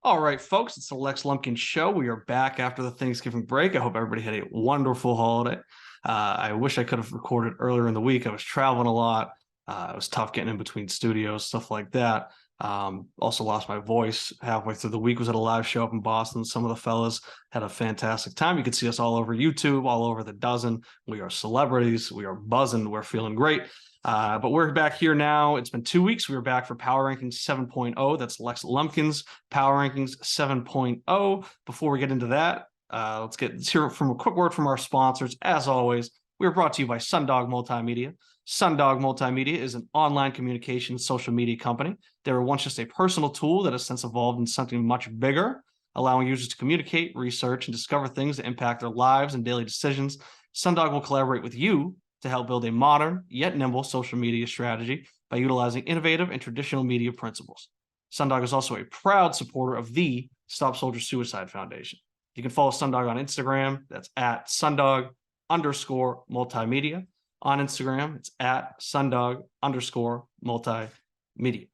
All right, folks, it's the Lex Lumpkin Show. We are back after the Thanksgiving break. I hope everybody had a wonderful holiday. I wish I could have recorded earlier in the week. I was traveling a lot. It was tough getting in between studios, stuff like that. Also lost my voice halfway through the week. Was at a live show up in Boston. Some of the fellas had a fantastic time. You could see us all over YouTube, all over the dozen. We are celebrities. We are buzzing. We're feeling great. But we're back here now. It's been 2 weeks. We were back for Power Rankings 7.0. That's Lex Lumpkin's Power Rankings 7.0. Before we get into that, let's hear from a quick word from our sponsors. As always, we are brought to you by Sundog Multimedia. Sundog Multimedia is an online communication social media company. They were once just a personal tool that has since evolved into something much bigger, allowing users to communicate, research, and discover things that impact their lives and daily decisions. Sundog will collaborate with you to help build a modern yet nimble social media strategy by utilizing innovative and traditional media principles. Sundog is also a proud supporter of the Stop Soldier Suicide Foundation. You can follow Sundog on Instagram. That's at Sundog_multimedia. On Instagram, it's at Sundog_multimedia.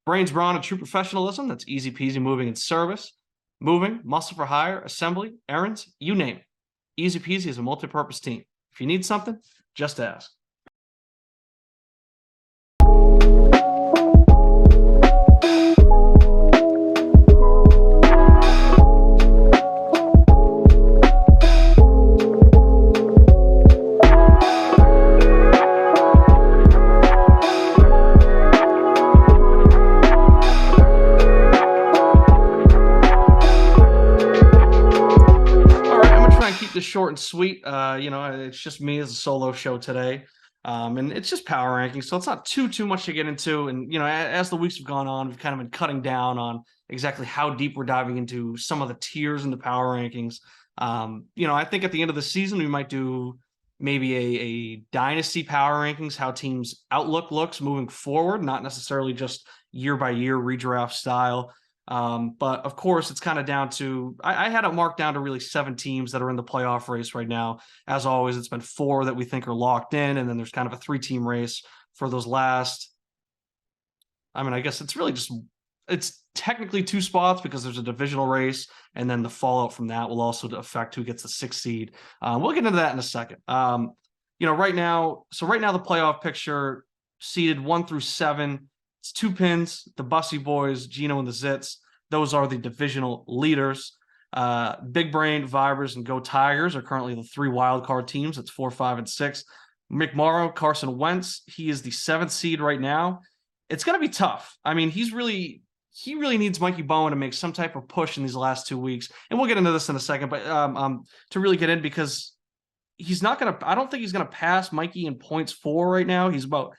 Brains, brawn, and true professionalism. That's easy peasy moving and service. Moving, muscle for hire, assembly, errands, you name it. Easy peasy is a multi-purpose team. If you need something, just ask. This short and sweet. It's just me as a solo show today. And it's just power rankings, so it's not too much to get into. And as the weeks have gone on, we've kind of been cutting down on exactly how deep we're diving into some of the tiers in the power rankings. I think at the end of the season we might do maybe a dynasty power rankings, how teams' outlook looks moving forward, not necessarily just year by year redraft style. But of course, it's kind of down to I had it marked down to really 7 teams that are in the playoff race right now. As always, it's been 4 that we think are locked in, and then there's kind of a 3-team race for those last. I guess it's technically 2 spots because there's a divisional race, and then the fallout from that will also affect who gets the 6th seed. We'll get into that in a second. Right now the playoff picture seeded 1 through 7. It's 2 pins, the Bussy Boys, Gino and the Zits. Those are the divisional leaders. Big Brain, Vibers, and Go Tigers are currently the 3 wildcard teams. It's 4, 5, and 6. McMorrow, Carson Wentz, he is the 7th seed right now. It's going to be tough. he really needs Mikey Bowen to make some type of push in these last 2 weeks. And we'll get into this in a second, but to really get in, because I don't think he's going to pass Mikey in points for right now. He's about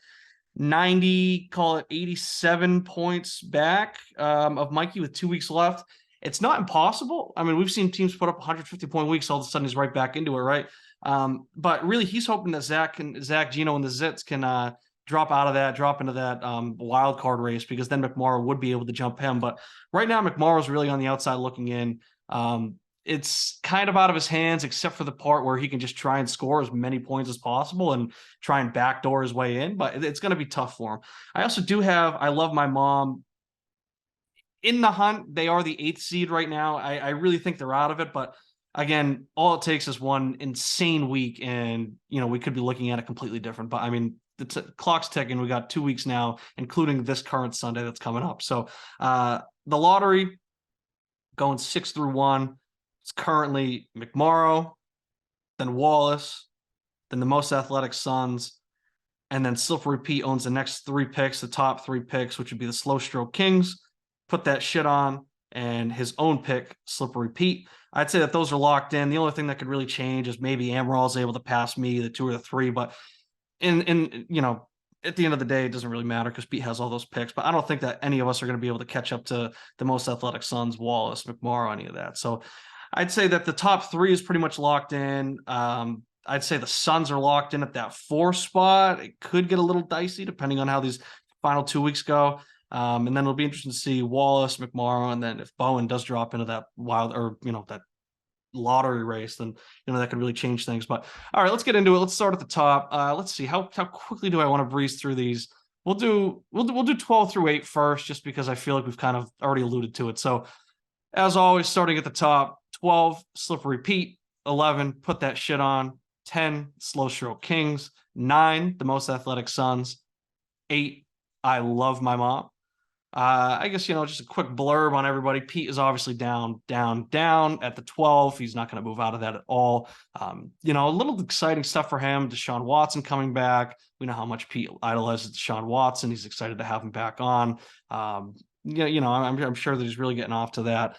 90, call it 87 points back of Mikey with 2 weeks left. It's not impossible. We've seen teams put up 150-point weeks. All of a sudden, he's right back into it, right? But really, he's hoping that Zach, Gino, and the Zits can drop into that wild card race, because then McMorrow would be able to jump him. But right now, McMorrow's really on the outside looking in. It's kind of out of his hands, except for the part where he can just try and score as many points as possible and try and backdoor his way in, but it's going to be tough for him. I love my mom in the hunt. They are the 8th seed right now. I really think they're out of it, but again, all it takes is one insane week and, we could be looking at it completely different. But the clock's ticking. We got 2 weeks now, including this current Sunday that's coming up. So the lottery going 6 through 1. It's currently McMorrow, then Wallace, then the Most Athletic Sons, and then Slippery Pete owns the next 3 picks, the top 3 picks, which would be the Slow Stroke Kings. Put that shit on, and his own pick, Slippery Pete. I'd say that those are locked in. The only thing that could really change is maybe Amaral able to pass me, the 2 or the 3, but at the end of the day, it doesn't really matter because Pete has all those picks. But I don't think that any of us are going to be able to catch up to the Most Athletic Sons, Wallace, McMorrow, any of that. So I'd say that the top 3 is pretty much locked in. I'd say the Suns are locked in at that 4 spot. It could get a little dicey depending on how these final 2 weeks go. And then it'll be interesting to see Wallace, McMorrow, and then if Bowen does drop into that that lottery race, then that could really change things. But all right, let's get into it. Let's start at the top. Let's see how quickly do I want to breeze through these. We'll do 12 through 8 first, just because I feel like we've kind of already alluded to it. So As always, starting at the top, 12, Slippery Pete. 11, Put That Shit On. 10, Slow Stroke Kings. 9, The Most Athletic Suns. 8, I Love My Mom. I guess, just a quick blurb on everybody. Pete is obviously down, down, down at the 12. He's not going to move out of that at all. A little exciting stuff for him. Deshaun Watson coming back. We know how much Pete idolizes Deshaun Watson. He's excited to have him back on. I'm sure that he's really getting off to that.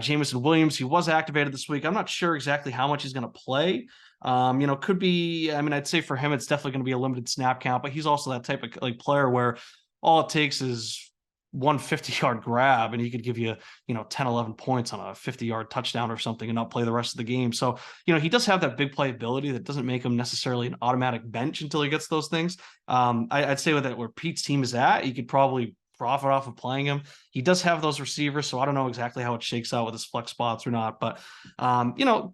Jameson Williams, he was activated this week. I'm not sure exactly how much he's going to play. Could be, I'd say for him, it's definitely going to be a limited snap count, but he's also that type of player where all it takes is 150-yard grab and he could give you 10, 11 points on a 50-yard touchdown or something and not play the rest of the game. So he does have that big play ability that doesn't make him necessarily an automatic bench until he gets those things. I'd say with that, where Pete's team is at, you could probably profit off of playing him. He does have those receivers, so I don't know exactly how it shakes out with his flex spots or not, but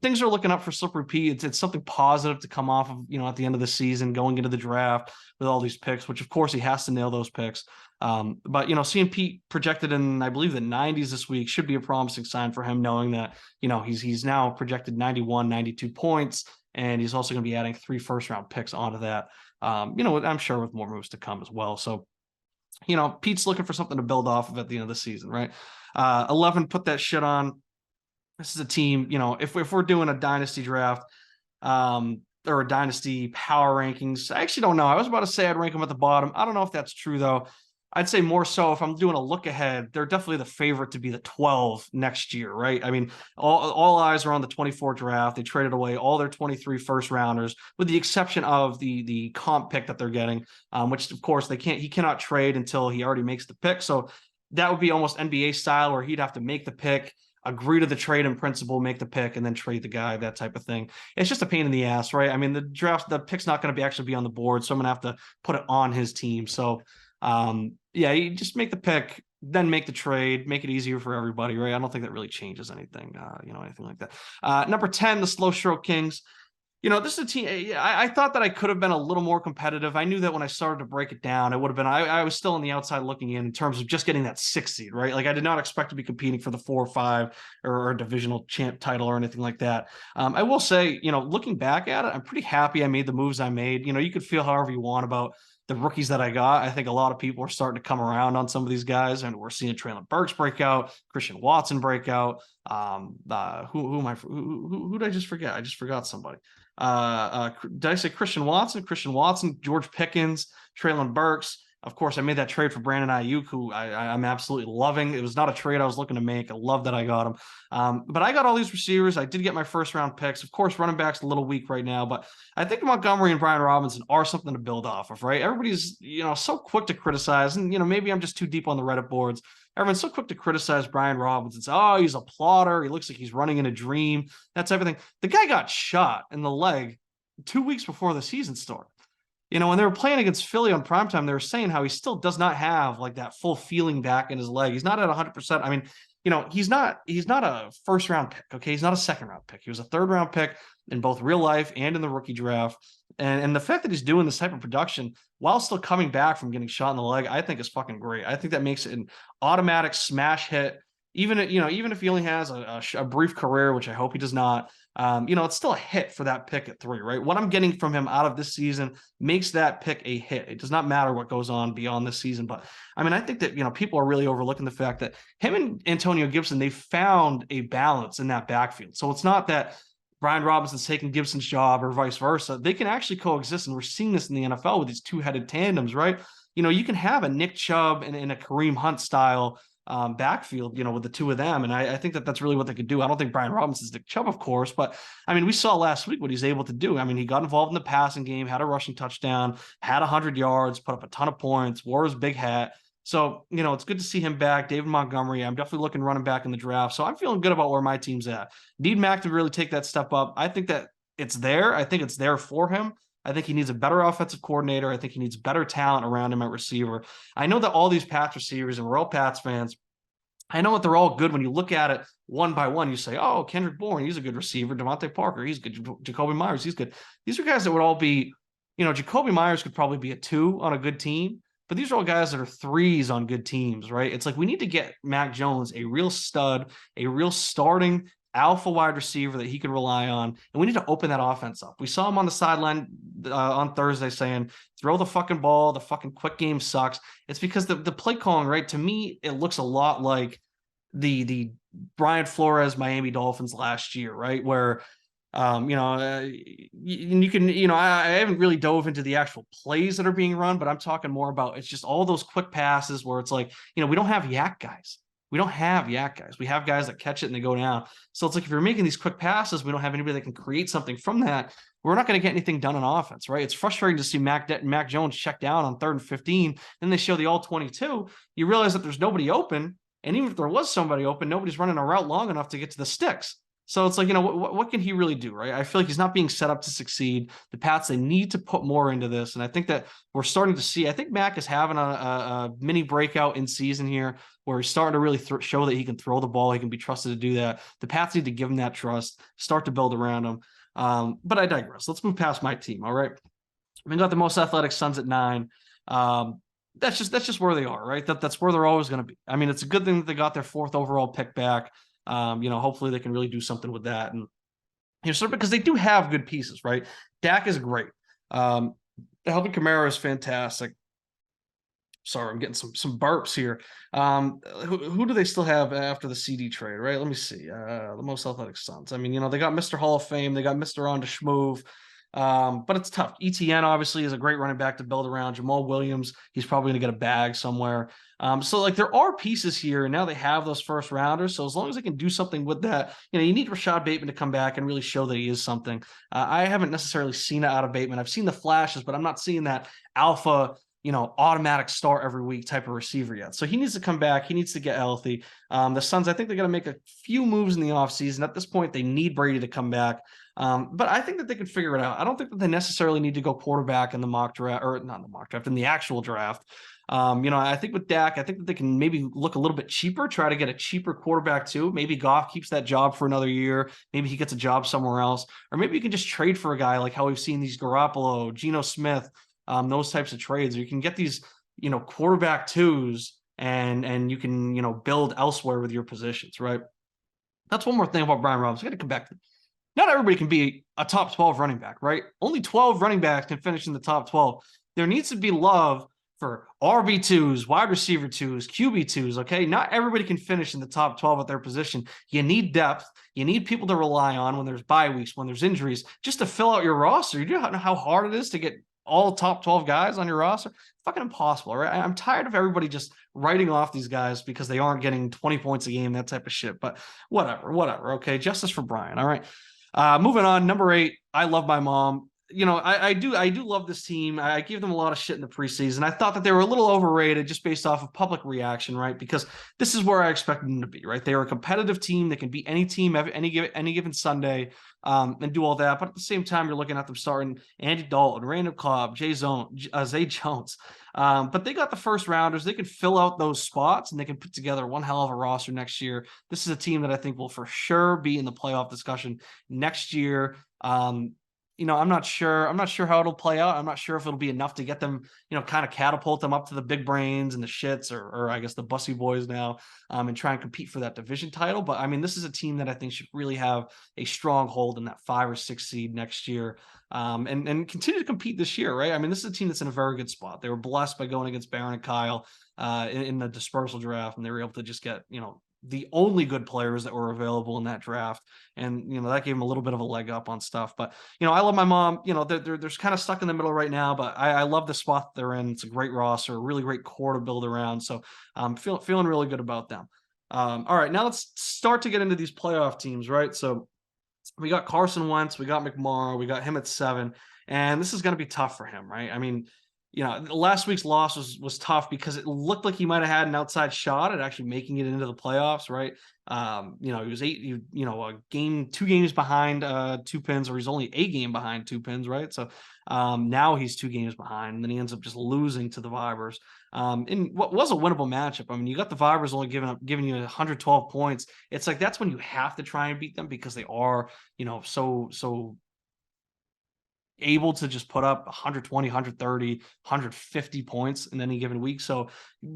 things are looking up for Slippery Pete. It's something positive to come off of at the end of the season, going into the draft with all these picks, which of course he has to nail those picks. But seeing Pete projected in, I believe, the 90s this week should be a promising sign for him, knowing that he's now projected 91, 92 points, and he's also going to be adding 3 first-round picks onto that. I'm sure with more moves to come as well. So Pete's looking for something to build off of at the end of the season, right? 11, Put That Shit On. This is a team, if we're doing a dynasty draft, or a dynasty power rankings, I actually don't know. I was about to say I'd rank them at the bottom. I don't know if that's true though. I'd say more so if I'm doing a look ahead, they're definitely the favorite to be the 12 next year, right? All eyes are on the 24 draft. They traded away all their 23 first rounders, with the exception of the comp pick that they're getting, which of course he cannot trade until he already makes the pick. So that would be almost NBA style, where he'd have to make the pick, agree to the trade in principle, make the pick, and then trade the guy, that type of thing. It's just a pain in the ass, right? The pick's not going to actually be on the board, so I'm going to have to put it on his team. So you just make the pick, then make the trade, make it easier for everybody, right? I don't think that really changes anything, anything like that. Number 10, the Slow Stroke Kings. This is a team. I thought that I could have been a little more competitive. I knew that when I started to break it down, it would have been, I was still on the outside looking in terms of just getting that 6 seed, right? Like I did not expect to be competing for the 4 or 5 or a divisional champ title or anything like that. I will say, looking back at it, I'm pretty happy I made the moves I made. You could feel however you want about the rookies that I got. I think a lot of people are starting to come around on some of these guys, and we're seeing Traylon Burks break out, Christian Watson break out. Who did I just forget? I just forgot somebody. Did I say Christian Watson? Christian Watson, George Pickens, Traylon Burks. Of course, I made that trade for Brandon Ayuk, who I'm absolutely loving. It was not a trade I was looking to make. I love that I got him. But I got all these receivers. I did get my first-round picks. Of course, running back's a little weak right now, but I think Montgomery and Brian Robinson are something to build off of, right? Everybody's, so quick to criticize, and, maybe I'm just too deep on the Reddit boards. Everyone's so quick to criticize Brian Robinson. Say, oh, he's a plotter. He looks like he's running in a dream. That's everything. The guy got shot in the leg 2 weeks before the season started. When they were playing against Philly on primetime, they were saying how he still does not have like that full feeling back in his leg. He's not at 100%. He's not a first round pick. Okay. He's not a second round pick. He was a third round pick in both real life and in the rookie draft. And the fact that he's doing this type of production while still coming back from getting shot in the leg, I think is fucking great. I think that makes it an automatic smash hit. Even if he only has a brief career, which I hope he does not, it's still a hit for that pick at 3, right? What I'm getting from him out of this season makes that pick a hit. It does not matter what goes on beyond this season. But I think that, people are really overlooking the fact that him and Antonio Gibson, they found a balance in that backfield. So it's not that Brian Robinson's taking Gibson's job or vice versa. They can actually coexist. And we're seeing this in the NFL with these 2-headed tandems, right? You can have a Nick Chubb and a Kareem Hunt style backfield, with the two of them. And I think that that's really what they could do. I don't think Brian Robinson's Nick Chubb, of course, but we saw last week what he's able to do. He got involved in the passing game, had a rushing touchdown, had 100 yards, put up a ton of points, wore his big hat. So, it's good to see him back. David Montgomery, I'm definitely looking running back in the draft. So I'm feeling good about where my team's at. Need Mac to really take that step up. I think that it's there. I think it's there for him. I think he needs a better offensive coordinator. I think he needs better talent around him at receiver. I know that all these Pats receivers, and we're all Pats fans, I know that they're all good. When you look at it one by one, you say, oh, Kendrick Bourne, he's a good receiver. Devontae Parker, he's good. Jacoby Myers, he's good. These are guys that would all be, Jacoby Myers could probably be a 2 on a good team. but these are all guys that are threes on good teams, right? It's like we need to get Mac Jones a real stud, a real starting alpha wide receiver that he can rely on, and we need to open that offense up. We saw him on the sideline on Thursday saying, "Throw the fucking ball. The fucking quick game sucks." It's because the play calling, right? To me, it looks a lot like the Brian Flores Miami Dolphins last year, right? Where you can, I haven't really dove into the actual plays that are being run, but I'm talking more about it's just all those quick passes where it's like, we don't have yak guys. We don't have yak guys. We have guys that catch it and they go down. So it's like if you're making these quick passes, we don't have anybody that can create something from that. We're not going to get anything done on offense, right? It's frustrating to see Mac Jones check down on 3rd and 15. Then they show the all 22. You realize that there's nobody open. And even if there was somebody open, nobody's running a route long enough to get to the sticks. So it's like, what can he really do, right? I feel like he's not being set up to succeed. The Pats, they need to put more into this. And I think that we're starting to see, I think Mac is having a mini breakout in season here where he's starting to really show that he can throw the ball. He can be trusted to do that. The Pats need to give him that trust, start to build around him. But I digress. Let's move past my team, all right? We got the most athletic Suns at 9. That's just where they are, right? That's where they're always going to be. I mean, it's a good thing that they got their 4th overall pick back. Hopefully they can really do something with that. And, because they do have good pieces, right? Dak is great. Alvin Kamara is fantastic. Sorry, I'm getting some burps here. Who do they still have after the CD trade, right? Let me see. The most athletic Suns. I mean, they got Mr. Hall of Fame. They got Mr. On to Schmoove. But it's tough. ETN obviously is a great running back to build around. Jamal Williams, he's probably going to get a bag somewhere. So like there are pieces here, and now they have those first rounders. So as long as they can do something with that, you need Rashad Bateman to come back and really show that he is something. I haven't necessarily seen it out of Bateman. I've seen the flashes, but I'm not seeing that alpha, automatic start every week type of receiver yet. So he needs to come back. He needs to get healthy. The Suns, I think they're going to make a few moves in the offseason. At this point, they need Brady to come back. But I think that they can figure it out. I don't think that they necessarily need to go quarterback in the mock draft, or not in the mock draft, in the actual draft. I think with Dak, I think that they can maybe look a little bit cheaper, try to get a cheaper quarterback too. Maybe Goff keeps that job for another year. Maybe he gets a job somewhere else. Or maybe you can just trade for a guy like how we've seen these Garoppolo, Geno Smith, those types of trades. Or you can get these, quarterback twos and you can, build elsewhere with your positions, right? That's one more thing about Brian Robinson. I got to come back to not everybody can be a top 12 running back, right? Only 12 running backs can finish in the top 12. There needs to be love for RB2s, wide receiver 2s, QB2s, okay? Not everybody can finish in the top 12 at their position. You need depth. You need people to rely on when there's bye weeks, when there's injuries, just to fill out your roster. You know how hard it is to get all top 12 guys on your roster? Fucking impossible, right? I'm tired of everybody just writing off these guys because they aren't getting 20 points a game, that type of shit. But whatever, okay? Justice for Brian, all right? Moving on, number 8, I love my mom. I do love this team. I gave them a lot of shit in the preseason. I thought that they were a little overrated just based off of public reaction, right? Because this is where I expected them to be, right? They are a competitive team that can beat any team any given Sunday, and do all that. But at the same time, you're looking at them starting Andy Dalton, Randall Cobb, Zay Jones. But they got the first rounders. They can fill out those spots and they can put together one hell of a roster next year. This is a team that I think will for sure be in the playoff discussion next year. I'm not sure how it'll play out. I'm not sure if it'll be enough to get them, kind of catapult them up to the big brains and the shits, or I guess the Bussy boys now, and try and compete for that division title. But I mean, this is a team that I think should really have a strong hold in that 5 or 6 seed next year, and continue to compete this year, right? I mean, this is a team that's in a very good spot. They were blessed by going against Barron and Kyle in the dispersal draft, and they were able to just get, the only good players that were available in that draft. And, that gave them a little bit of a leg up on stuff. But, I love my mom. They're kind of stuck in the middle right now, but I love the spot they're in. It's a great roster, a really great core to build around. So I'm feeling really good about them. All right, now let's start to get into these playoff teams, right? So we got Carson Wentz, we got McMorrow, we got him at 7, and this is going to be tough for him, right? I mean, last week's loss was tough because it looked like he might have had an outside shot at actually making it into the playoffs, right? He was 2 games behind 2 pins, or he's only a game behind 2 pins, right? So now he's 2 games behind, and then he ends up just losing to the Vibers in what was a winnable matchup. I mean, you got the Vibers only giving you 112 points. It's like that's when you have to try and beat them because they are, so able to just put up 120, 130, 150 points in any given week. So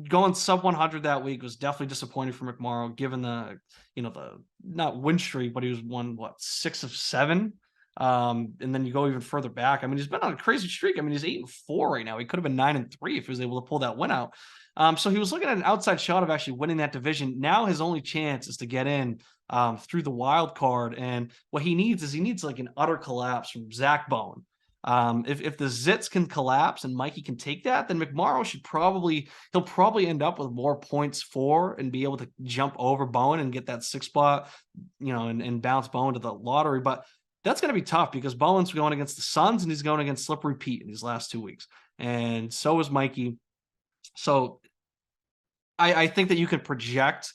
going sub 100 that week was definitely disappointing for McMorrow, given the, the not win streak, but he was won what, 6 of 7. And then you go even further back. I mean, he's been on a crazy streak. I mean, he's 8-4 right now. He could have been 9-3 if he was able to pull that win out. So he was looking at an outside shot of actually winning that division. Now his only chance is to get in through the wild card. And what he needs like an utter collapse from Zach Bowen. If the Zits can collapse and Mikey can take that, then McMorrow he'll probably end up with more points for and be able to jump over Bowen and get that 6th spot, and bounce Bowen to the lottery. But that's going to be tough because Bowen's going against the Suns and he's going against Slippery Pete in these last 2 weeks. And so is Mikey. So I think that you can project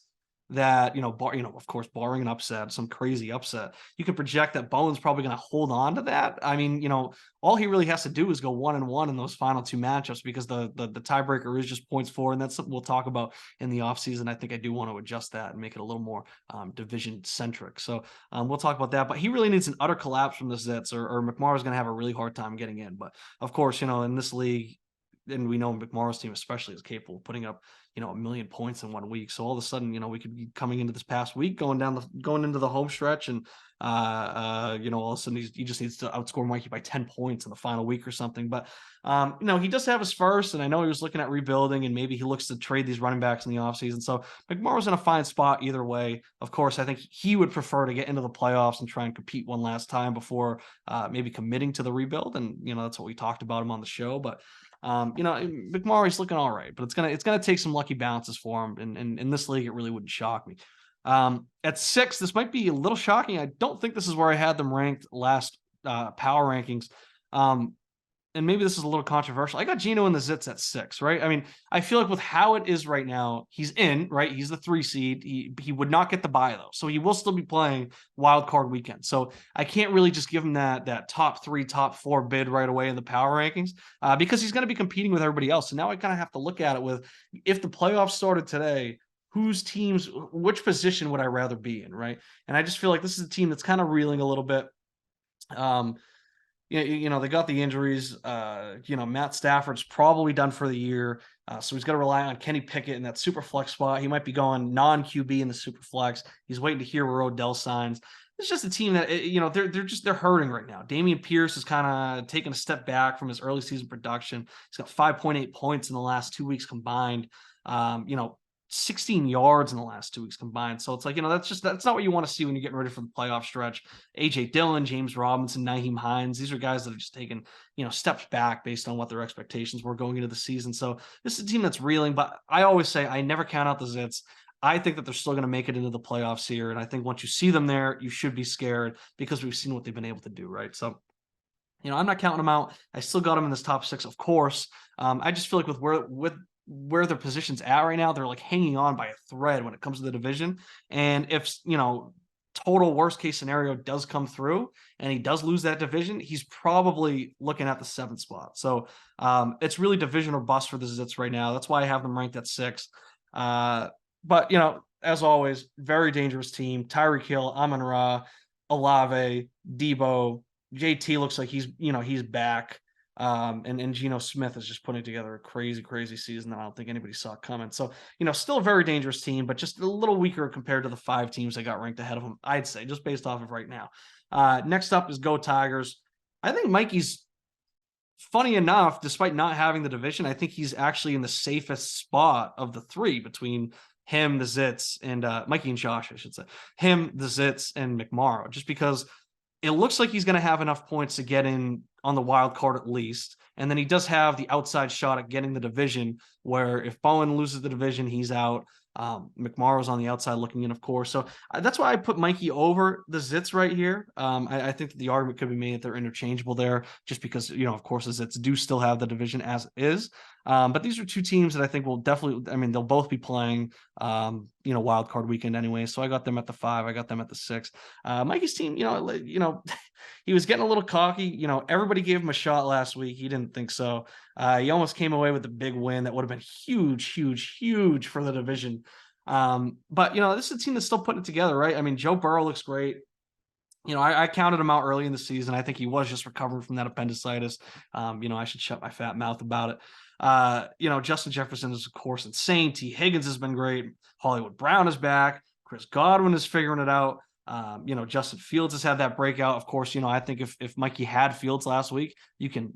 that, of course, barring an upset, some crazy upset, you can project that Bowen's probably going to hold on to that. I mean, all he really has to do is go 1-1 in those final 2 matchups because the tiebreaker is just points for, and that's something we'll talk about in the offseason. I think I do want to adjust that and make it a little more division centric. So we'll talk about that, but he really needs an utter collapse from the Zits or McMorrow's going to have a really hard time getting in. But of course, in this league, and we know McMorrow's team especially is capable of putting up, 1 million points in 1 week. So all of a sudden, we could be coming into this past week, going into the home stretch, and all of a sudden he just needs to outscore Mikey by 10 points in the final week or something. But he does have his first, and I know he was looking at rebuilding, and maybe he looks to trade these running backs in the offseason. So McMorrow's in a fine spot either way. Of course, I think he would prefer to get into the playoffs and try and compete one last time before maybe committing to the rebuild. And that's what we talked about him on the show. But McMorrow's looking all right, but it's gonna take some lucky bounces for him. And in this league, it really wouldn't shock me. At 6, this might be a little shocking. I don't think this is where I had them ranked last power rankings. And maybe this is a little controversial. I got Geno and the Zits at 6, right? I mean, I feel like with how it is right now, he's in, right? He's the 3 seed. He would not get the bye though. So he will still be playing wild card weekend. So I can't really just give him that top 3, top 4 bid right away in the power rankings because he's going to be competing with everybody else. So now I kind of have to look at it with, if the playoffs started today, which position would I rather be in, right? And I just feel like this is a team that's kind of reeling a little bit. They got the injuries. Matt Stafford's probably done for the year. So he's got to rely on Kenny Pickett in that super flex spot. He might be going non-QB in the super flex. He's waiting to hear where Odell signs. It's just a team that, they're hurting right now. Dameon Pierce is kind of taking a step back from his early season production. He's got 5.8 points in the last 2 weeks combined. 16 yards in the last 2 weeks combined. So it's like, that's not what you want to see when you're getting ready for the playoff stretch. AJ Dillon, James Robinson, Nyheim Hines, these are guys that have just taken, steps back based on what their expectations were going into the season. So this is a team that's reeling, but I always say I never count out the Zits. I think that they're still going to make it into the playoffs here. And I think once you see them there, you should be scared because we've seen what they've been able to do, right? So, I'm not counting them out. I still got them in this top 6, of course. I just feel like with where their position's at right now, they're like hanging on by a thread when it comes to the division. And if, total worst case scenario does come through and he does lose that division, he's probably looking at the 7th spot. So it's really division or bust for the Zits right now. That's why I have them ranked at 6. But, as always, very dangerous team. Tyreek Hill, Amon-Ra, Olave, Debo, JT looks like he's back. And Geno Smith is just putting together a crazy, crazy season that I don't think anybody saw coming. So, still a very dangerous team, but just a little weaker compared to the 5 teams that got ranked ahead of them, I'd say, just based off of right now. Next up is Go Tigers. I think Mikey's, funny enough, despite not having the division, I think he's actually in the safest spot of the 3 between him, the Zits, and Mikey and Josh, I should say. Him, the Zits, and McMorrow, just because it looks like he's going to have enough points to get in on the wild card at least. And then he does have the outside shot at getting the division, where if Bowen loses the division, he's out. McMorrow's on the outside looking in, of course. So that's why I put Mikey over the Zits right here. I think that the argument could be made that they're interchangeable there, just because, of course, the Zits do still have the division as is. But these are 2 teams that I think will definitely, they'll both be playing, wild card weekend anyway. So I got them at the 5. I got them at the 6. Mikey's team, he was getting a little cocky. Everybody gave him a shot last week. He didn't think so. He almost came away with a big win that would have been huge, huge, huge for the division. But this is a team that's still putting it together, right? I mean, Joe Burrow looks great. I counted him out early in the season. I think he was just recovering from that appendicitis. I should shut my fat mouth about it. Justin Jefferson is, of course, insane. T. Higgins has been great. Hollywood Brown is back. Chris Godwin is figuring it out. Justin Fields has had that breakout. Of course, I think if Mikey had Fields last week, you can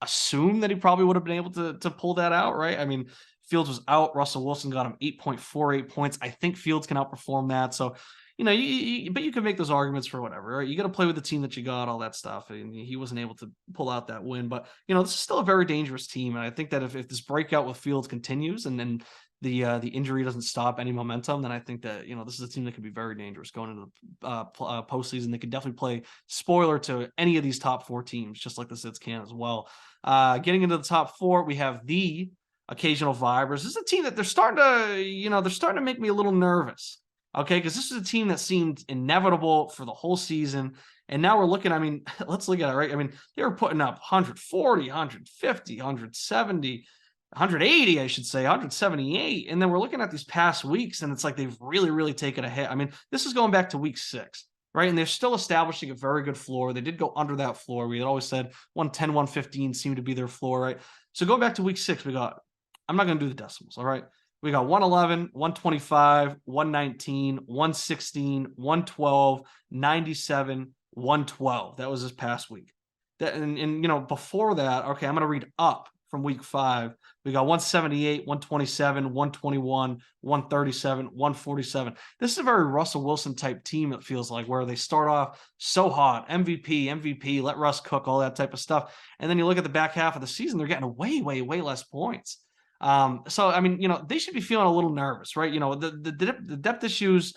assume that he probably would have been able to pull that out, right? I mean, Fields was out. Russell Wilson got him 8.48 points. I think Fields can outperform that. So, but you can make those arguments for whatever, right? You got to play with the team that you got, all that stuff. And he wasn't able to pull out that win. But, this is still a very dangerous team. And I think that if this breakout with Fields continues and then the injury doesn't stop any momentum, then I think that, this is a team that could be very dangerous going into the postseason. They could definitely play spoiler to any of these top 4 teams, just like the Zids can as well. Getting into the top 4, we have the occasional Vibers. This is a team that they're starting to make me a little nervous. Okay, because this is a team that seemed inevitable for the whole season. And now we're looking, let's look at it, right? They were putting up 140, 150, 170, 180, I should say, 178. And then we're looking at these past weeks, and it's like they've really, really taken a hit. This is going back to week 6, right? And they're still establishing a very good floor. They did go under that floor. We had always said 110, 115 seemed to be their floor, right? So going back to week 6, I'm not going to do the decimals, all right? We got 111, 125, 119, 116, 112, 97, 112. That was this past week. Before that, okay, I'm going to read up from week 5. We got 178, 127, 121, 137, 147. This is a very Russell Wilson type team, it feels like, where they start off so hot, MVP, let Russ cook, all that type of stuff. And then you look at the back half of the season, they're getting way, way, way less points. They should be feeling a little nervous, right? The depth issues.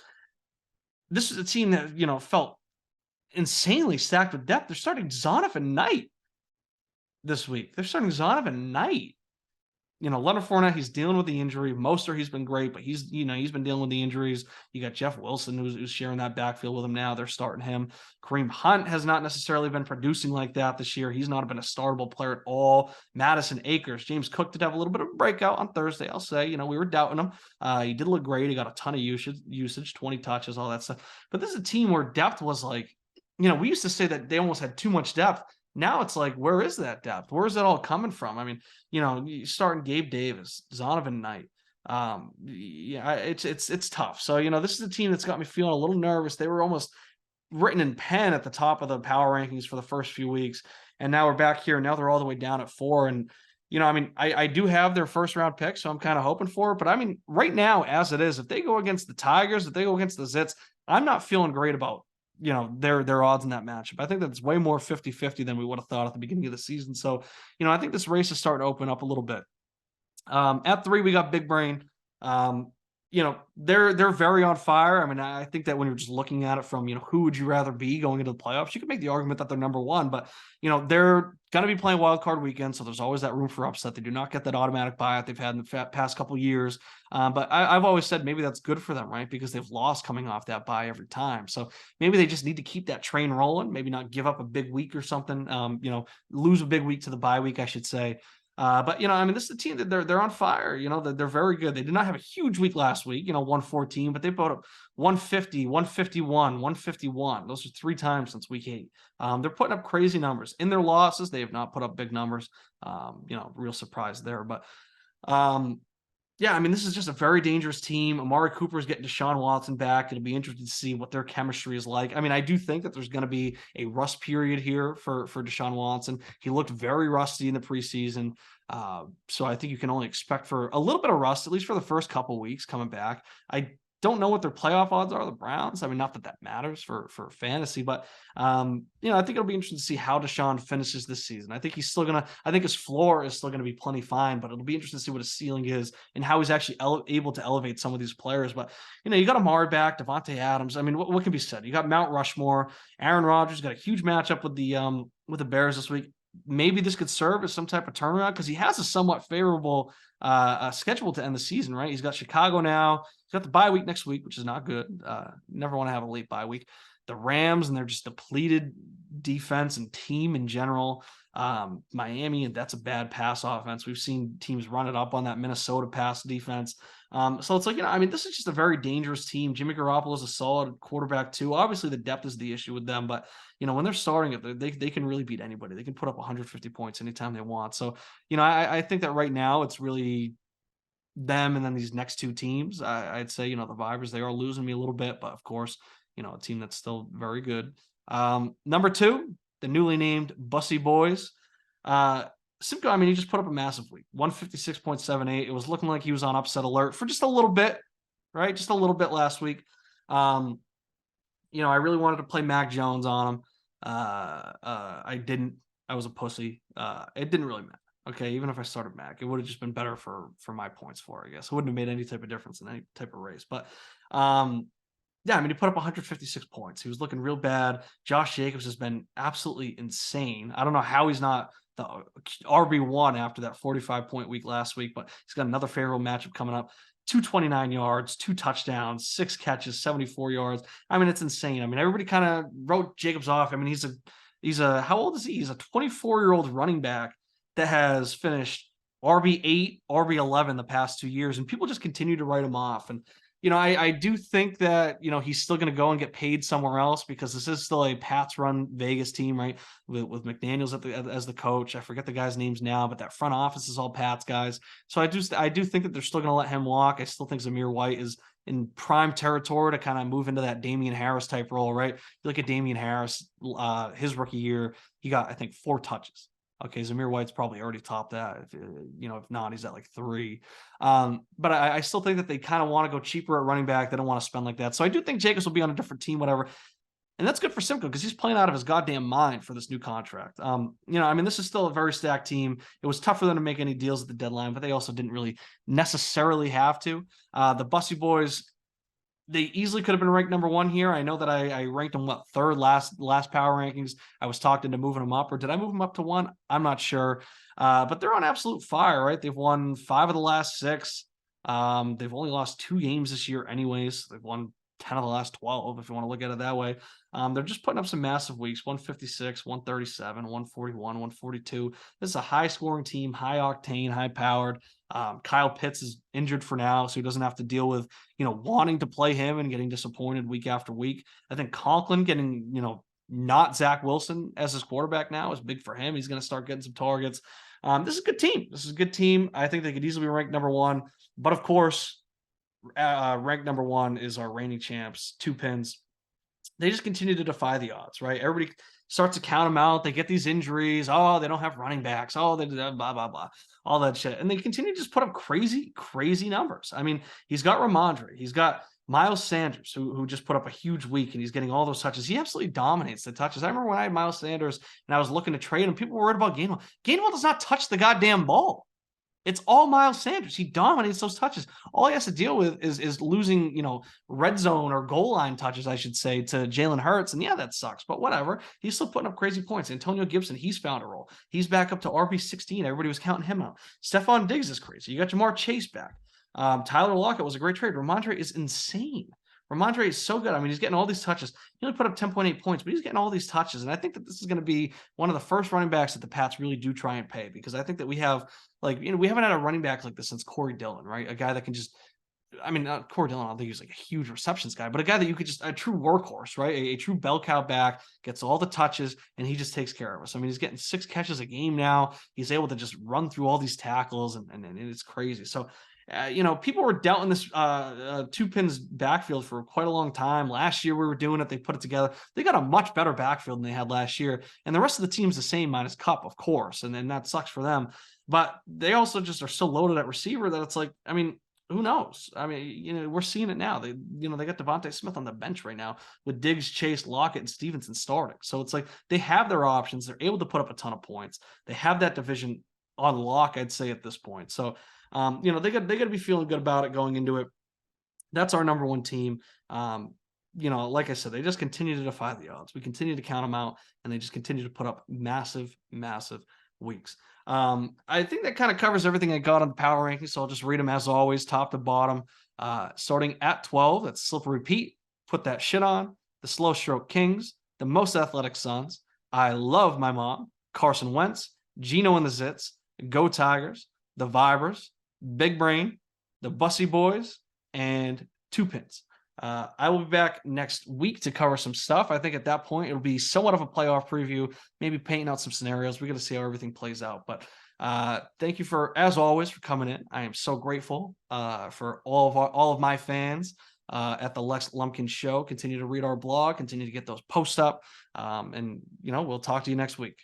This is a team that, felt insanely stacked with depth. They're starting Zonovan Knight this week. They're starting Zonovan Knight. Leonard Fournette, he's dealing with the injury. Mostert, he's been great, but he's been dealing with the injuries. You got Jeff Wilson, who's sharing that backfield with him now. They're starting him. Kareem Hunt has not necessarily been producing like that this year. He's not been a startable player at all. Madison Akers, James Cook did have a little bit of a breakout on Thursday, I'll say. We were doubting him. He did look great. He got a ton of usage, 20 touches, all that stuff. But this is a team where depth was like, we used to say that they almost had too much depth. Now it's like, where is that depth? Where is it all coming from? Starting Gabe Davis, Zonovan Knight. It's tough. So, this is a team that's got me feeling a little nervous. They were almost written in pen at the top of the power rankings for the first few weeks. And now we're back here. Now they're all the way down at 4. And, I do have their first round pick, so I'm kind of hoping for it. But right now, as it is, if they go against the Tigers, if they go against the Zits, I'm not feeling great about their odds in that matchup. I think that's way more 50-50 than we would have thought at the beginning of the season. So, I think this race is starting to open up a little bit. At 3, we got Big Brain. They're very on fire. I think that when you're just looking at it from, who would you rather be going into the playoffs, you could make the argument that they're number 1, but, they're going to be playing wild card weekend. So there's always that room for upset. They do not get that automatic buyout they've had in the past couple of years. But I've always said maybe that's good for them, right? Because they've lost coming off that bye every time. So maybe they just need to keep that train rolling, maybe not give up a big week or something, lose a big week to the bye week, I should say. But this is a team that they're on fire. They're very good. They did not have a huge week last week, 114, but they put up 150, 151, 151. Those are 3 times since week 8. They're putting up crazy numbers. In their losses, they have not put up big numbers. Real surprise there. But this is just a very dangerous team. Amari Cooper is getting Deshaun Watson back. It'll be interesting to see what their chemistry is like. I do think that there's going to be a rust period here for Deshaun Watson. He looked very rusty in the preseason. So I think you can only expect for a little bit of rust, at least for the first couple weeks coming back. I don't know what their playoff odds are, the Browns. Not that matters for fantasy, but I think it'll be interesting to see how Deshaun finishes this season. I think he's still I think his floor is still gonna be plenty fine, but it'll be interesting to see what his ceiling is and how he's actually able to elevate some of these players. But you got Amari back, Devontae Adams. What can be said? You got Mount Rushmore, Aaron Rodgers got a huge matchup with the Bears this week. Maybe this could serve as some type of turnaround because he has a somewhat favorable schedule to end the season, right? He's got Chicago now. He's got the bye week next week, which is not good. Never want to have a late bye week. The Rams and their just depleted defense and team in general. Miami, and that's a bad pass offense. We've seen teams run it up on that Minnesota pass defense. So it's like, I mean, this is just a very dangerous team. Jimmy Garoppolo is a solid quarterback too. Obviously, the depth is the issue with them, but when they're starting it, they can really beat anybody. They can put up 150 points anytime they want. So, I think that right now it's really them and then these next two teams. I'd say, the Vipers, they are losing me a little bit, but of course, a team that's still very good. Number two, the newly named Bussy Boys. Simcoe, I mean, he just put up a massive week, 156.78. It was looking like he was on upset alert for just a little bit, right? Just a little bit last week. I really wanted to play Mac Jones on him. I didn't. I was a pussy. It didn't really matter. Okay, even if I started Mac, it would have just been better for my points for, I guess. It wouldn't have made any type of difference in any type of race. But yeah, I mean, he put up 156 points. He was looking real bad. Josh Jacobs has been absolutely insane. I don't know how he's not the RB1 after that 45-point week last week, but he's got another favorable matchup coming up. 229 yards, 2 touchdowns, 6 catches, 74 yards. I mean, it's insane. I mean, everybody kind of wrote Jacobs off. I mean, he's a how old is he? He's a 24-year-old running back that has finished RB8, RB11 the past 2 years, and people just continue to write him off. And I do think that, he's still going to go and get paid somewhere else because this is still a Pats run Vegas team, right? With McDaniels as the coach. I forget the guys' names now, but that front office is all Pats guys. So I do think that they're still going to let him walk. I still think Zamir White is in prime territory to kind of move into that Damian Harris type role, right? You look at Damian Harris, his rookie year, he got, I think, 4 touches. Okay, Zamir White's probably already topped that. If not, he's at like 3. But I still think that they kind of want to go cheaper at running back. They don't want to spend like that. So I do think Jacobs will be on a different team, whatever. And that's good for Simcoe because he's playing out of his goddamn mind for this new contract. I mean, this is still a very stacked team. It was tough for them to make any deals at the deadline, but they also didn't really necessarily have to. The Bussy Boys, they easily could have been ranked number 1 here. I know that I ranked them third last power rankings. I was talked into moving them up, or did I move them up to 1? I'm not sure. But they're on absolute fire, right? They've won 5 of the last 6. They've only lost 2 games this year anyways. They've won 10 of the last 12, if you want to look at it that way. They're just putting up some massive weeks, 156, 137, 141, 142. This is a high-scoring team, high-octane, high-powered. Kyle Pitts is injured for now, so he doesn't have to deal with, wanting to play him and getting disappointed week after week. I think Conklin getting, not Zach Wilson as his quarterback now is big for him. He's going to start getting some targets. This is a good team. This is a good team. I think they could easily be ranked number 1. But, of course, ranked number 1 is our reigning champs, 2 pins. They just continue to defy the odds, right? Everybody starts to count them out. They get these injuries. Oh, they don't have running backs. Oh, they blah, blah, blah, all that shit. And they continue to just put up crazy, crazy numbers. I mean, he's got Ramondre. He's got Miles Sanders, who just put up a huge week, and he's getting all those touches. He absolutely dominates the touches. I remember when I had Miles Sanders and I was looking to trade him, people were worried about Gainwell. Gainwell does not touch the goddamn ball. It's all Miles Sanders. He dominates those touches. All he has to deal with is losing, red zone or goal line touches, I should say, to Jalen Hurts. And yeah, that sucks, but whatever. He's still putting up crazy points. Antonio Gibson, he's found a role. He's back up to RB16. Everybody was counting him out. Stephon Diggs is crazy. You got Jamar Chase back. Tyler Lockett was a great trade. Ramondre is insane. Ramondre is so good. I mean, he's getting all these touches. He only put up 10.8 points, but he's getting all these touches. And I think that this is going to be one of the first running backs that the Pats really do try and pay, because I think that we have, we haven't had a running back like this since Corey Dillon, right? A guy that can just, I mean, not Corey Dillon, I don't think he's like a huge receptions guy, but a guy that you could just, a true workhorse, right? A true bell cow back, gets all the touches, and he just takes care of us. I mean, he's getting 6 catches a game now. He's able to just run through all these tackles, and it's crazy. So, people were doubting this 2 pins backfield for quite a long time. Last year we were doing it. They put it together. They got a much better backfield than they had last year. And the rest of the team's the same minus Cup, of course. And then that sucks for them. But they also just are so loaded at receiver that it's like, I mean, who knows? I mean, we're seeing it now. They got Devontae Smith on the bench right now with Diggs, Chase, Lockett, and Stevenson starting. So it's like they have their options. They're able to put up a ton of points. They have that division on lock, I'd say, at this point. So, they got to be feeling good about it going into it. That's our number 1 team. Like I said, they just continue to defy the odds. We continue to count them out, and they just continue to put up massive, massive weeks. I think that kind of covers everything I got on the power rankings, so I'll just read them as always, top to bottom. Starting at 12, that's Slippery Pete. Put that shit on. The Slow Stroke Kings. The Most Athletic Sons. I Love My Mom. Carson Wentz. Gino and the Zits. Go Tigers. The Vibers. Big Brain, the Bussy Boys, and Two Pins. I will be back next week to cover some stuff. I think at that point it'll be somewhat of a playoff preview, maybe painting out some scenarios. We're going to see how everything plays out. But thank you as always, for coming in. I am so grateful for all of my fans at the Lex Lumpkin Show. Continue to read our blog, continue to get those posts up, and we'll talk to you next week.